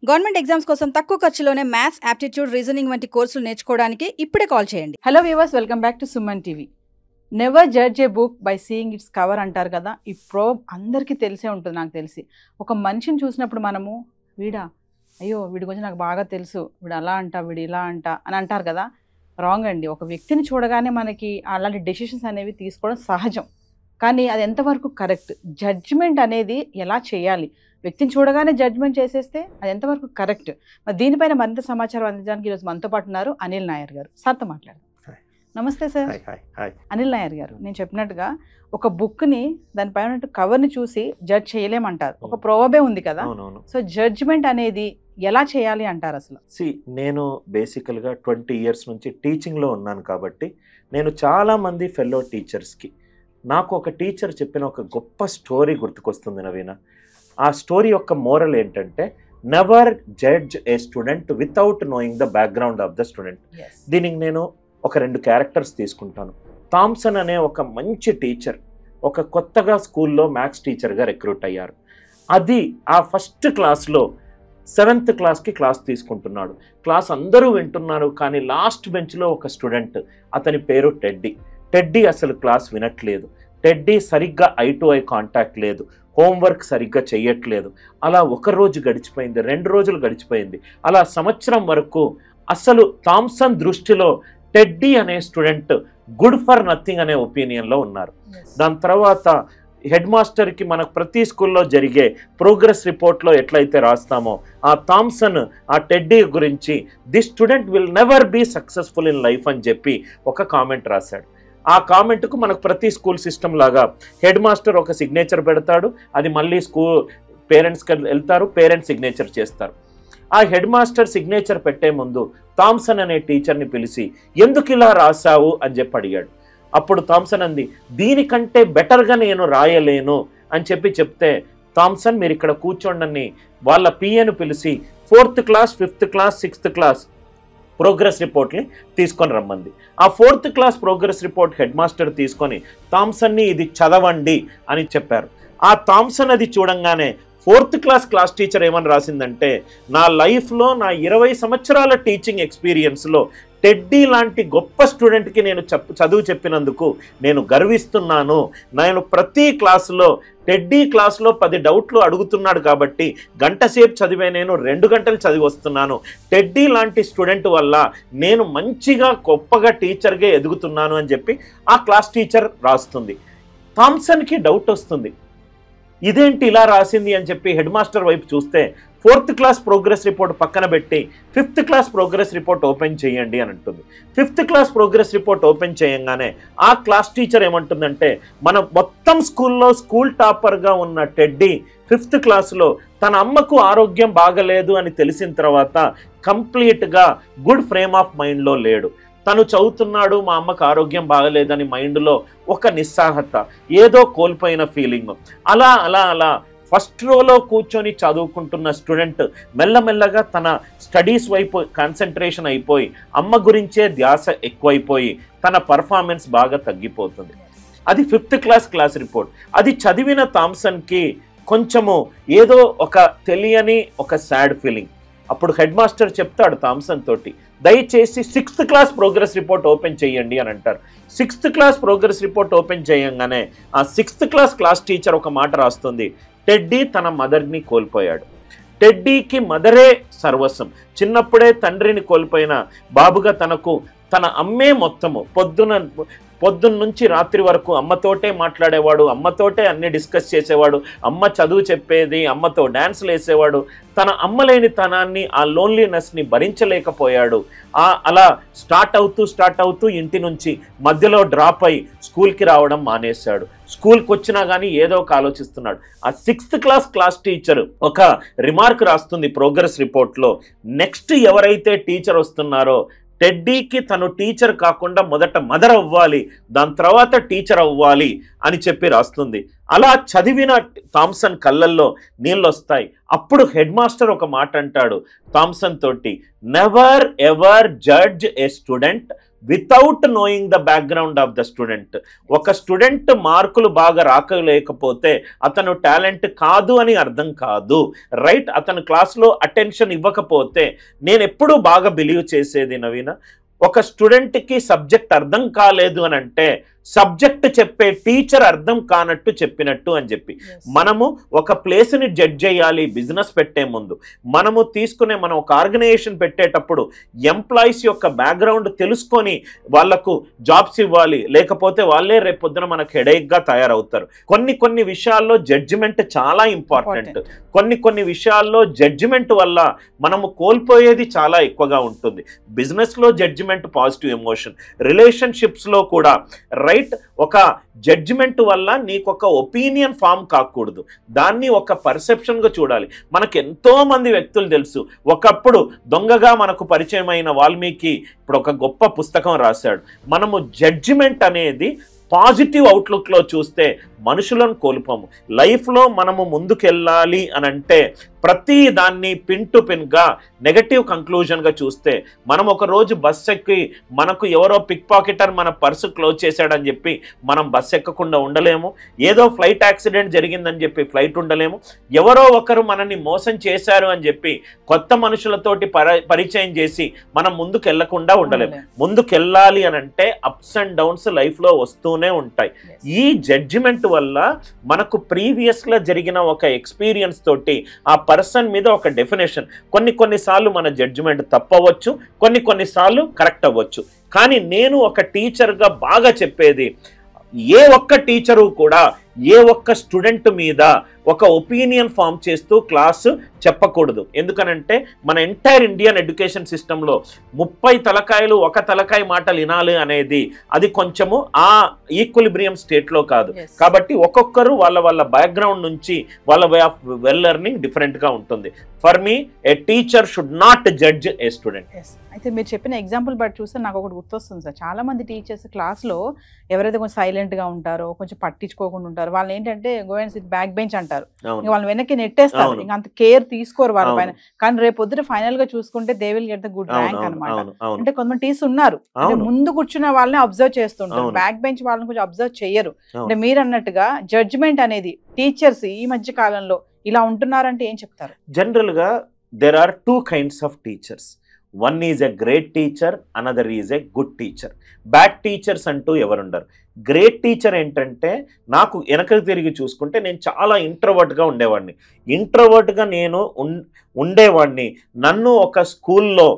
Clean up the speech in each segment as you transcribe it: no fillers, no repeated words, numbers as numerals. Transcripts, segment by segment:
Government exams కోసం తక్కువ ఖర్చులోనే maths, aptitude, reasoning వంటి కోర్సులు నేర్చుకోవడానికి ఇప్పుడే కాల్ చేయండి. Hello viewers, welcome back to Suman TV. Never judge A book by seeing its cover అంటారు కదా. ఈ ప్రోబ్ అందరికీ తెలిసే ఉంటుంది. నాకు తెలిసి ఒక మనిషిని చూసినప్పుడు మనము అయ్యో వీడి గురించి నాకు బాగా తెలుసు, వీడు అలా అంట, వీడు ఇలా అంట అని అంటారు కదా. రాంగ్ అండి. ఒక వ్యక్తిని చూడగానే మనకి అలాంటి డెసిషన్స్ అనేవి తీసుకోవడం సహజం, కానీ అది ఎంతవరకు కరెక్ట్? జడ్జ్మెంట్ అనేది ఎలా చేయాలి? వ్యక్తిని చూడగానే జడ్జ్మెంట్ చేసేస్తే అది ఎంతవరకు కరెక్ట్? మరి దీనిపైన మరింత సమాచారం అందించడానికి ఈరోజు మనతో పాటు ఉన్నారు అనిల్ నాయర్ గారు. సార్తో మాట్లాడదాం. నమస్తే సార్. అనిల్ నాయర్ గారు, నేను చెప్పినట్టుగా ఒక బుక్ని దానిపైన కవర్ని చూసి జడ్జ్ చేయలేమంటారు. ఒక ప్రోవబే ఉంది కదా. సో జడ్జ్మెంట్ అనేది ఎలా చేయాలి అంటారు అసలు? నేను బేసికల్గా 20 years నుంచి టీచింగ్లో ఉన్నాను కాబట్టి నేను చాలామంది ఫెల్లో టీచర్స్కి నాకు ఒక టీచర్ చెప్పిన ఒక గొప్ప స్టోరీ గుర్తుకొస్తుంది నవీన. ఆ స్టోరీ యొక్క మోరల్ ఏంటంటే, never judge A student without knowing the background of the student. దీనికి నేను ఒక 2 క్యారెక్టర్స్ తీసుకుంటాను. థామ్సన్ అనే ఒక మంచి టీచర్ ఒక కొత్తగా స్కూల్లో మ్యాథ్స్ టీచర్గా రిక్రూట్ అయ్యారు. అది ఆ ఫస్ట్ క్లాస్లో 7th క్లాస్కి క్లాస్ తీసుకుంటున్నాడు. క్లాస్ అందరూ వింటున్నారు, కానీ లాస్ట్ బెంచ్లో ఒక స్టూడెంట్, అతని పేరు టెడ్డీ అసలు క్లాస్ వినట్లేదు. టెడ్డీ సరిగ్గా ఐ టు ఐ కాంటాక్ట్ లేదు, హోంవర్క్ సరిగ్గా చెయ్యట్లేదు. అలా 1 రోజు గడిచిపోయింది, 2 రోజులు గడిచిపోయింది, అలా సంవత్సరం వరకు. అసలు థామ్సన్ దృష్టిలో టెడ్డీ అనే స్టూడెంట్ గుడ్ ఫర్ నథింగ్ అనే ఒపీనియన్లో ఉన్నారు. దాని తర్వాత హెడ్ మాస్టర్కి మనకు ప్రతి స్కూల్లో జరిగే ప్రోగ్రెస్ రిపోర్ట్లో ఎట్లయితే రాస్తామో, ఆ థామ్సన్ ఆ టెడ్డీ గురించి the student will never be successful in life అని చెప్పి ఒక కామెంట్ రాశాడు. ఆ కామెంట్కు మనకు ప్రతి స్కూల్ సిస్టమ్ లాగా హెడ్ మాస్టర్ ఒక సిగ్నేచర్ పెడతాడు, అది మళ్ళీ పేరెంట్స్కి వెళ్తారు, పేరెంట్స్ సిగ్నేచర్ చేస్తారు. ఆ హెడ్ మాస్టర్ సిగ్నేచర్ పెట్టే ముందు థామ్సన్ అనే టీచర్ని పిలిచి ఎందుకు ఇలా రాశావు అని చెప్పి అడిగాడు. అప్పుడు థామ్సన్ అంది, దీనికంటే బెటర్గా నేను రాయలేను అని చెప్తే, థామ్సన్ మీరు ఇక్కడ కూర్చోండి వాళ్ళ పిఏను పిలిచి 4th class, 5th class, 6th class progress రిపోర్ట్ని తీసుకొని రమ్మంది. ఆ 4th class progress report head master తీసుకొని థామ్సన్ని ఇది చదవండి అని చెప్పారు. ఆ థామ్సన్ అది చూడంగానే 4th క్లాస్ టీచర్ ఏమని రాసిందంటే, నా లైఫ్లో నా 20 సంవత్సరాల టీచింగ్ ఎక్స్పీరియన్స్లో టెడ్డీ లాంటి గొప్ప స్టూడెంట్కి నేను చదువు చెప్పినందుకు నేను గర్విస్తున్నాను. నేను ప్రతి క్లాసులో టెడ్డీ క్లాస్లో 10 డౌట్లు అడుగుతున్నాడు కాబట్టి గంటసేపు చదివే నేను 2 గంటలు చదివి వస్తున్నాను. టెడ్డీ లాంటి స్టూడెంట్ వల్ల నేను మంచిగా గొప్పగా టీచర్గా ఎదుగుతున్నాను అని చెప్పి ఆ క్లాస్ టీచర్ రాస్తుంది. థామ్సన్కి డౌట్ వస్తుంది, ఇదేంటి ఇలా రాసింది అని చెప్పి హెడ్ మాస్టర్ వైపు చూస్తే 4th క్లాస్ ప్రోగ్రెస్ రిపోర్ట్ పక్కన పెట్టి 5th class progress report open చేయండి అని అంటుంది. 5th class progress report open చేయంగానే ఆ క్లాస్ టీచర్ ఏమంటుందంటే, మన మొత్తం స్కూల్లో స్కూల్ టాపర్గా ఉన్న టెడ్డీ 5th క్లాస్లో తన అమ్మకు ఆరోగ్యం బాగలేదు అని తెలిసిన తర్వాత కంప్లీట్గా గుడ్ ఫ్రేమ్ ఆఫ్ మైండ్లో లేడు. తను చదువుతున్నాడు, మా అమ్మకు ఆరోగ్యం బాగలేదని మైండ్లో ఒక నిస్సాహత, ఏదో కోల్పోయిన ఫీలింగ్. అలా ఫస్ట్ రోలో కూర్చొని చదువుకుంటున్న స్టూడెంట్ మెల్లమెల్లగా తన స్టడీస్ వైపు కాన్సన్ట్రేషన్ అయిపోయి అమ్మ గురించే ధ్యాస ఎక్కువైపోయి తన పర్ఫార్మెన్స్ బాగా తగ్గిపోతుంది. అది 5th క్లాస్ రిపోర్ట్. అది చదివిన థామ్సన్కి కొంచెము ఏదో ఒక తెలియని ఒక సాడ్ ఫీలింగ్. అప్పుడు హెడ్ మాస్టర్ చెప్తాడు థామ్సన్ తోటి, దయచేసి 6th class progress report open చేయండి అని అంటారు. 6th class progress report open చేయంగానే ఆ 6th క్లాస్ టీచర్ ఒక మాట రాస్తుంది, టెడ్డీ తన మదర్ని కోల్పోయాడు. టెడ్డీకి మదరే సర్వస్వం. చిన్నప్పుడే తండ్రిని కోల్పోయిన బాబుగా తన అమ్మే మొత్తము. పొద్దున్న నుంచి రాత్రి వరకు అమ్మతోటే మాట్లాడేవాడు, అమ్మతోటే అన్ని డిస్కస్ చేసేవాడు, అమ్మ చదువు చెప్పేది, అమ్మతో డ్యాన్స్లు వేసేవాడు. తన అమ్మ లేని తనాన్ని, ఆ లోన్లీనెస్ని భరించలేకపోయాడు. అలా స్టార్ట్ అవుతూ ఇంటి నుంచి మధ్యలో డ్రాప్ అయి స్కూల్కి రావడం మానేశాడు. స్కూల్కి వచ్చినా కానీ ఏదో ఒక ఆలోచిస్తున్నాడు. ఆ 6th క్లాస్ టీచర్ ఒక రిమార్క్ రాస్తుంది ప్రోగ్రెస్ రిపోర్ట్లో, నెక్స్ట్ ఎవరైతే టీచర్ వస్తున్నారో టెడ్డీకి తను టీచర్ కాకుండా మొదట మదర్ అవ్వాలి, దాని తర్వాత టీచర్ అవ్వాలి అని చెప్పి రాస్తుంది. అలా చదివిన థామ్సన్ కళ్ళల్లో నీళ్ళు వస్తాయి. అప్పుడు హెడ్ మాస్టర్ ఒక మాట అంటాడు థామ్సన్ తోటి, never ever judge A student without knowing the background of the student. ఒక స్టూడెంట్ మార్కులు బాగా రాకలేకపోతే అతను టాలెంట్ కాదు అని అర్థం కాదు, రైట్? అతను క్లాస్లో అటెన్షన్ ఇవ్వకపోతే, నేను ఎప్పుడూ బాగా బిలీవ్ చేసేది నవీన, ఒక స్టూడెంట్కి సబ్జెక్ట్ అర్థం కాలేదు అని అంటే సబ్జెక్ట్ చెప్పే టీచర్ అర్థం కానట్టు చెప్పినట్టు అని చెప్పి. మనము ఒక ప్లేస్ని జడ్జ్ చేయాలి బిజినెస్ పెట్టే ముందు. మనం ఒక ఆర్గనైజేషన్ పెట్టేటప్పుడు ఎంప్లాయీస్ యొక్క బ్యాక్గ్రౌండ్ తెలుసుకొని వాళ్లకు జాబ్స్ ఇవ్వాలి, లేకపోతే వాళ్ళే రేపొద్దున మనకు హెడేక్గా తయారవుతారు. కొన్ని విషయాల్లో జడ్జిమెంట్ చాలా ఇంపార్టెంట్. కొన్ని విషయాల్లో జడ్జిమెంట్ వల్ల మనము కోల్పోయేది చాలా ఎక్కువగా ఉంటుంది. బిజినెస్లో జడ్జిమెంట్ పాజిటివ్ ఎమోషన్, రిలేషన్షిప్స్లో కూడా రైట్, ఒక జడ్జిమెంట్ వల్ల నీకు ఒక ఒపీనియన్ ఫామ్ కాకూడదు, దాన్ని ఒక పర్సెప్షన్గా చూడాలి. మనకు ఎంతో మంది వ్యక్తులు తెలుసు. ఒకప్పుడు దొంగగా మనకు పరిచయమైన వాల్మీకి ఇప్పుడు ఒక గొప్ప పుస్తకం రాశాడు. మనము జడ్జిమెంట్ అనేది పాజిటివ్ అవుట్లుక్లో చూస్తే మనుషులను కోల్పోము. లైఫ్లో మనము ముందుకెళ్ళాలి అని అంటే ప్రతి దాన్ని పిన్ టు పిన్గా నెగటివ్ కంక్లూజన్గా చూస్తే, మనం ఒక రోజు బస్ ఎక్కి మనకు ఎవరో పిక్ పాకెటర్ మన పర్సు క్లోజ్ చేశాడని చెప్పి మనం బస్ ఎక్కకుండా ఉండలేము. ఏదో ఫ్లైట్ యాక్సిడెంట్ జరిగిందని చెప్పి ఫ్లైట్ ఉండలేము. ఎవరో ఒకరు మనల్ని మోసం చేశారు అని చెప్పి కొత్త మనుషులతోటి పరిచయం చేసి మనం ముందుకు వెళ్ళకుండా ఉండలేము. ముందుకెళ్ళాలి అని అంటే అప్స్ అండ్ డౌన్స్ లైఫ్లో వస్తూనే ఉంటాయి. ఈ జడ్జిమెంట్ వల్ల మనకు ప్రీవియస్గా జరిగిన ఒక ఎక్స్పీరియన్స్ తోటి ఆ పర్సన్ మీద ఒక డెఫినేషన్, కొన్నిసార్లు మన జడ్జిమెంట్ తప్పవచ్చు, కొన్నిసార్లు కరెక్ట్ అవ్వచ్చు. కానీ నేను ఒక టీచర్గా బాగా చెప్పేది, ఏ ఒక్క టీచరు కూడా ఏ ఒక్క స్టూడెంట్ మీద ఒక ఒపీనియన్ ఫామ్ చేస్తూ క్లాసు చెప్పకూడదు. ఎందుకనంటే మన ఎంటైర్ ఇండియన్ ఎడ్యుకేషన్ సిస్టంలో 30 తలకాయలు ఒక తలకాయ మాటలు వినాలి అనేది అది కొంచెము ఆ ఈక్విలిబ్రియం స్టేట్లో కాదు. కాబట్టి ఒక్కొక్కరు వాళ్ళ బ్యాక్గ్రౌండ్ నుంచి వాళ్ళ వే ఆఫ్ వెల్ లెర్నింగ్ డిఫరెంట్గా ఉంటుంది. For me A teacher should not judge A student. అయితే మీరు చెప్పిన ఎగ్జాంపుల్ బట్టి చూస్తే నాకు ఒకటి గుర్తొస్తుంది సార్. చాలా మంది టీచర్స్ క్లాస్లో ఎవరైతే కొంచెం సైలెంట్గా ఉంటారో, కొంచెం పట్టించుకోకుండా ఉంటారో, వాళ్ళు ఏంటంటే go and SIT back bench అంటారు. వాళ్ళని వెనక్కి నెట్టేస్తారు, ఇంకా అంత కేర్ తీసుకోరు వాళ్ళ పైన. కానీ రేపు పొద్దున ఫైనల్ గా చూసుకుంటే they will get the good rank అనమాట. అంటే కొంతమంది టీచర్స్ ఉన్నారు ముందు కూర్చున్న వాళ్ళని అబ్జర్వ్ చేస్తుంటారు, బ్యాక్ బెంచ్ వాళ్ళని కొంచెం అబ్జర్వ్ చెయ్యరు. అంటే మీరు అన్నట్టుగా జడ్జిమెంట్ అనేది టీచర్స్ ఈ మధ్య కాలంలో ఇలా ఉంటున్నారంటే ఏం చెప్తారు? జనరల్ గా there are 2 kinds of teachers. One is a great teacher, another is a good teacher. Bad teachers అంటూ ఎవరుండరు. గ్రేట్ టీచర్ ఏంటంటే, నాకు వెనకకి తిరిగి చూసుకుంటే నేను చాలా ఇంట్రోవర్ట్గా ఉండేవాడిని. నన్ను ఒక స్కూల్లో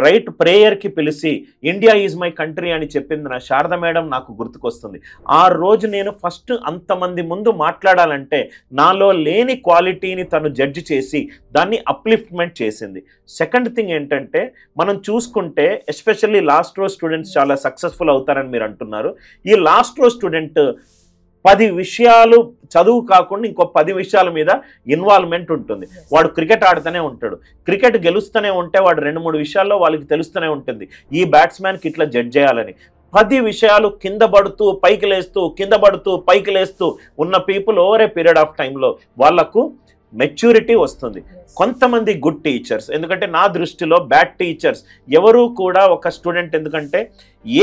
రైట్ ప్రేయర్కి పిలిచి ఇండియా ఈజ్ మై కంట్రీ అని చెప్పింది నా శారద మేడం నాకు గుర్తుకొస్తుంది. ఆ రోజు నేను ఫస్ట్ అంతమంది ముందు మాట్లాడాలంటే నాలో లేని క్వాలిటీని తను జడ్జి చేసి దాన్ని అప్లిఫ్ట్మెంట్ చేసింది. సెకండ్ థింగ్ ఏంటంటే, మనం చూసుకుంటే ఎస్పెషల్లీ లాస్ట్ రో స్టూడెంట్స్ చాలా సక్సెస్ఫుల్ అవుతారని మీరు అంటున్నారు. ఈ లాస్ట్ రో స్టూడెంట్ 10 విషయాలు చదువు కాకుండా ఇంకో 10 విషయాల మీద ఇన్వాల్వ్మెంట్ ఉంటుంది. వాడు క్రికెట్ ఆడుతూనే ఉంటాడు, క్రికెట్ గెలుస్తూనే ఉంటే వాడు 2-3 విషయాల్లో వాళ్ళకి తెలుస్తూనే ఉంటుంది ఈ బ్యాట్స్మెన్కి ఇట్లా జడ్జ్ చేయాలని. 10 విషయాలు కింద పడుతూ పైకి లేస్తూ ఉన్న people over a period of టైంలో వాళ్లకు మెచ్యూరిటీ వస్తుంది. కొంతమంది గుడ్ టీచర్స్, ఎందుకంటే నా దృష్టిలో బ్యాడ్ టీచర్స్ ఎవరు కూడా ఒక స్టూడెంట్, ఎందుకంటే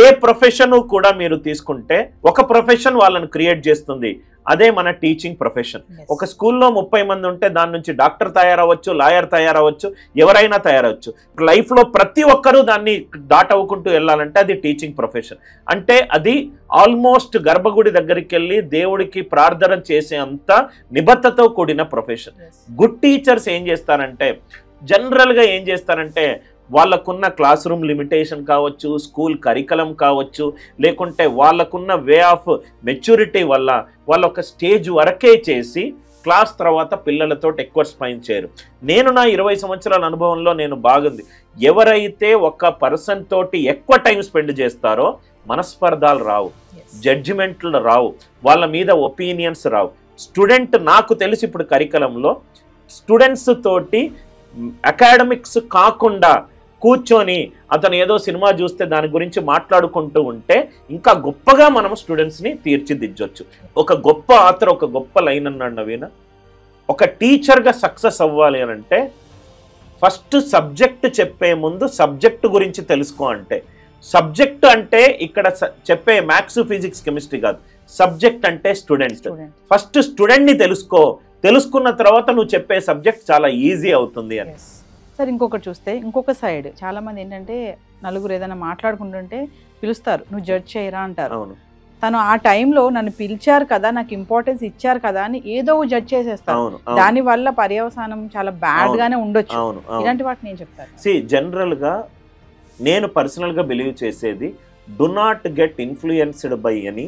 ఏ ప్రొఫెషన్ కూడా మీరు తీసుకుంటే ఒక ప్రొఫెషన్ వాళ్ళని క్రియేట్ చేస్తుంది. అదే మన టీచింగ్ ప్రొఫెషన్. ఒక స్కూల్లో 30 మంది ఉంటే దాని నుంచి డాక్టర్ తయారవచ్చు, లాయర్ తయారవచ్చు, ఎవరైనా తయారవచ్చు. లైఫ్లో ప్రతి ఒక్కరూ దాన్ని దాటవుకుంటూ వెళ్ళాలంటే అది టీచింగ్ ప్రొఫెషన్. అంటే అది ఆల్మోస్ట్ గర్భగుడి దగ్గరికి వెళ్ళి దేవుడికి ప్రార్థన చేసే అంత నిబద్ధతతో కూడిన ప్రొఫెషన్. గుడ్ టీచర్స్ ఏం చేస్తారంటే, జనరల్గా ఏం చేస్తారంటే, వాళ్ళకున్న క్లాస్ రూమ్ లిమిటేషన్ కావచ్చు, స్కూల్ కరికులం కావచ్చు, లేకుంటే వాళ్ళకున్న వే ఆఫ్ మెచ్యూరిటీ వల్ల వాళ్ళు ఒక స్టేజ్ వరకే చేసి క్లాస్ తర్వాత పిల్లలతో ఎక్కువ స్పెండ్ చేయరు. నేను నా 20 సంవత్సరాల అనుభవంలో నేను బాగుంది, ఎవరైతే ఒక పర్సన్ తోటి ఎక్కువ టైం స్పెండ్ చేస్తారో మనస్పర్ధాలు రావు, జడ్జిమెంట్లు రావు, వాళ్ళ మీద ఒపీనియన్స్ రావు. స్టూడెంట్ నాకు తెలిసి ఇప్పుడు కరికులంలో స్టూడెంట్స్ తోటి అకాడమిక్స్ కాకుండా కూర్చొని అతను ఏదో సినిమా చూస్తే దాని గురించి మాట్లాడుకుంటూ ఉంటే ఇంకా గొప్పగా మనం స్టూడెంట్స్ని తీర్చిదిద్దొచ్చు. ఒక గొప్ప ఆథర్ ఒక గొప్ప లైన్ అన్నాడు నవీన, ఒక టీచర్గా సక్సెస్ అవ్వాలి అని అంటే ఫస్ట్ సబ్జెక్ట్ చెప్పే ముందు సబ్జెక్టు గురించి తెలుసుకో అంటే, సబ్జెక్ట్ అంటే ఇక్కడ చెప్పే మ్యాథ్స్ ఫిజిక్స్ కెమిస్ట్రీ కాదు, సబ్జెక్ట్ అంటే స్టూడెంట్. ఫస్ట్ స్టూడెంట్ని తెలుసుకున్న తర్వాత నువ్వు చెప్పే సబ్జెక్ట్ చాలా ఈజీ అవుతుంది అని. సార్ ఇంకొకటి చూస్తే ఇంకొక సైడ్ చాలా మంది ఏంటంటే నలుగురు ఏదైనా మాట్లాడుకుంటుంటే పిలుస్తారు, నువ్వు జడ్జ్ చేయరా అంటారు. అవును. తను ఆ టైంలో నన్ను పిలిచారు కదా, నాకు ఇంపార్టెన్స్ ఇచ్చారు కదా అని ఏదో జడ్జ్ చేసేస్తారు. దాని వల్ల పర్యవసానం చాలా బ్యాడ్ గానే ఉండొచ్చు. ఇలాంటి వాటిని నేను చెప్తాను. జనరల్ గా నేను పర్సనల్ గా బిలీవ్ చేసేది, do not get influenced by any,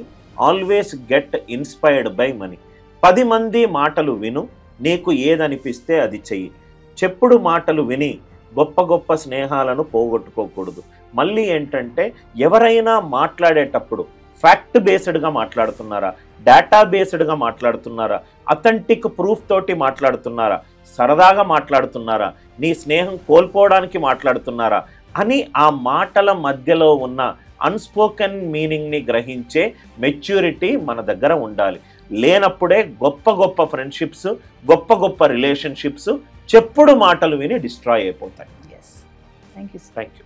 always get inspired by money. 10 మంది మాటలు విను, నీకు ఏదనిపిస్తే అది చెయ్యి. చెప్పుడు మాటలు విని గొప్ప గొప్ప స్నేహాలను పోగొట్టుకోకూడదు. మళ్ళీ ఏంటంటే ఎవరైనా మాట్లాడేటప్పుడు ఫ్యాక్ట్ బేస్డ్గా మాట్లాడుతున్నారా, డేటా బేస్డ్గా మాట్లాడుతున్నారా, అథెంటిక్ ప్రూఫ్ తోటి మాట్లాడుతున్నారా, సరదాగా మాట్లాడుతున్నారా, నీ స్నేహం కోల్పోవడానికి మాట్లాడుతున్నారా అని ఆ మాటల మధ్యలో ఉన్న అన్స్పోకెన్ మీనింగ్ని గ్రహించే మెచ్యూరిటీ మన దగ్గర ఉండాలి. లేనప్పుడే గొప్ప గొప్ప ఫ్రెండ్షిప్స్, గొప్ప గొప్ప రిలేషన్షిప్స్ చెప్పుడు మాటలు విని డిస్ట్రాయ్ అయిపోతాయి. Thank you.